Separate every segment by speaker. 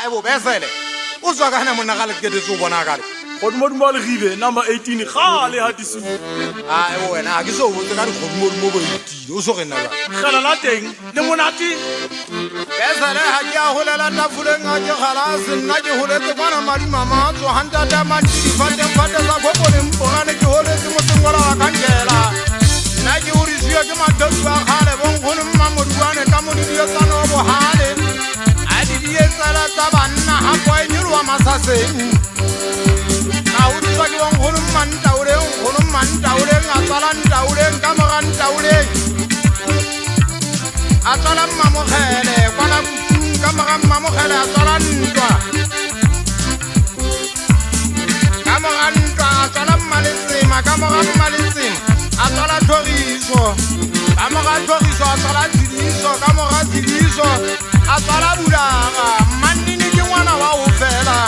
Speaker 1: ebo besele o tswa kana monna ga le kete tso bona gale
Speaker 2: Godumoduma le gibe number 18 khale ha disu
Speaker 1: ebo wena ha ke so botse ka godumodimo bo itile o so re nna ba
Speaker 2: khala la teng le monati
Speaker 1: besele ha ke a holela tafuleng a ke khalase nna ke holetse kwana madi mama tso hanta ta mantidi fate sa gopole mpogane ke holetse motsengola wa kankela nna ke urisiwa ke madodu a khale bonkgono mmamoduane ka modidio tsano bo hale a didietsela tsa banna ha boe nyolwa masaseng na utswa ke bonkgono mmantauleng a tsala ntauleng ka moga ntauleng a tsala mmamogele kwana kutung ka moga mmamogele a tsala ntwa ka moga ntwa a tsala mmaletsema ka moga mmaletsema a tsala tlhoriso ka moga tlhoriso a tsala tshidiso ka moga tshidiso a tsala bulaga mmannini ke ngwana wa go fela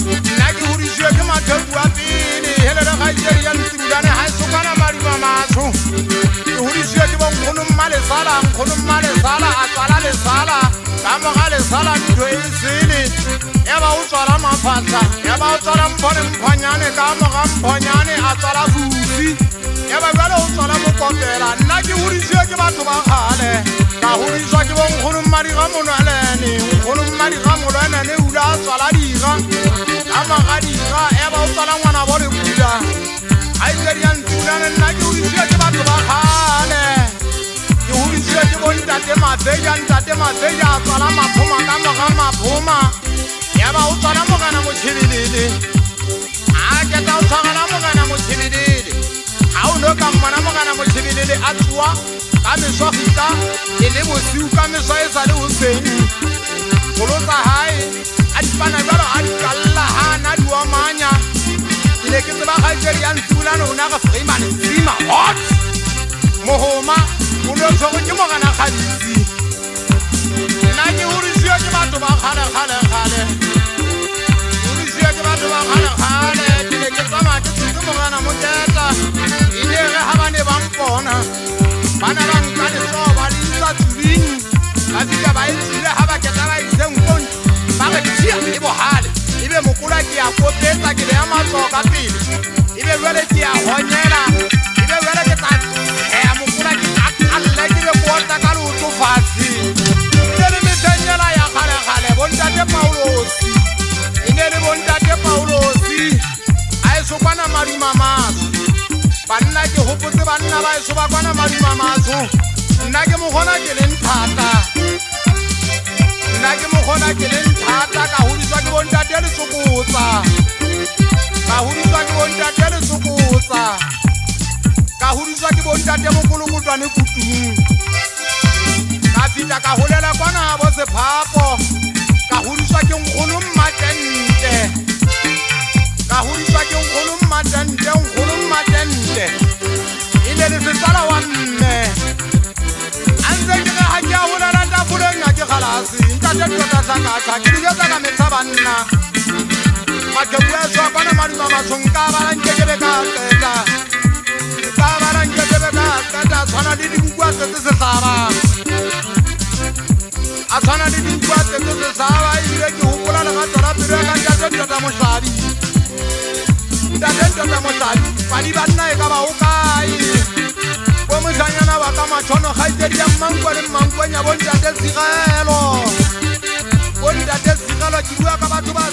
Speaker 1: nna ke hodisiwe ke mathepu a pele helele gaitsedi ya ntibulane ga e sokana madima matsho ke hodisiwe ke bonkgono mmalesala nkgono mmalesala a tswala lesala ka moga lesala ntho e sele ya ba o tswala mafatla ya ba o tswala mphone mphonyane ka moga mphonyane a tswala busi ya ba jale o tswala mokopela nna ke hodisiwe ke batho ba kgale ka hodiswa ke bonkgono mmadiga monwelene nkgono mmadiga molwenene ula a tswala diga ka magadira ya ba o tswala ngwana bo le pula a itsedi ya ntulane nna ke hodisiwe ke batho ba kgale ke hodisiwe ke bontate matseja ntate matseja a tswala maphoma ka moga maphoma ya ba o tswala mogana motšhebelele a keta o tshwagela mogana motšhebelele ga o no ka mmona mogana motšhebelele a tsoa ka meswagita e le bosiu ka meswa e sa le goseng golo tsa gae a dipana jalo a dikalla ga na diomanya ke ne ke tseba gaetsedi ya ntsulane o naga freeman sima hot mohoma o ne o tshwego ke mogana kgadisi nna ke horisiwa ke batho ba kgale horisiwa ke batho ba kgale ke ne ke tsamaya ke tshotse mogana moketa ile ge ga ba ne ba mpona bana ba nka letsogo ba le isa tsuleng ba fika ba e tsile ga ba keta ba ise nkon ba re tia e bogale ebe mokola ke ya kopetsa ke le ya matsogo ka pele ebe jale ke ya gonyela ebe jale ke tsa mokola ke takalle ke be kota ka leotso fatshe e le methenyela ya kgale bontate paulosi e ne le bontate paulosi a e sokwana madima matso banna ke hopotse banna ba eso ba kwana madima matso nna ke mogona ke leng thata ka hodiswa ke bontate le sokotsa ka hodiswa ke bontate mokolokotwane kutung ka fita ka holela kwana bo sephapo ka hodiswa ke nkgono mmatente e ne le setsala wa mme a ntse ke ge ga ke a holela tafoleng a ke galase ntate tota tlakatla ke dijetsa ka metlha banna mathepu e swa kwana madima mathong ka balankekebe ka qeta tshwana le dinkwa tsetse setlaba a tshwana le dinkwa tsetse setlaba ebile ke gopola legato la pelo ya ka ntate tota mohlabi padi banna e ka ba o kae bo motlhanyana ba ka matšhono gaitsedi ya mmankwa le mmankwenya bontate tshigelo ke bua ka batho ba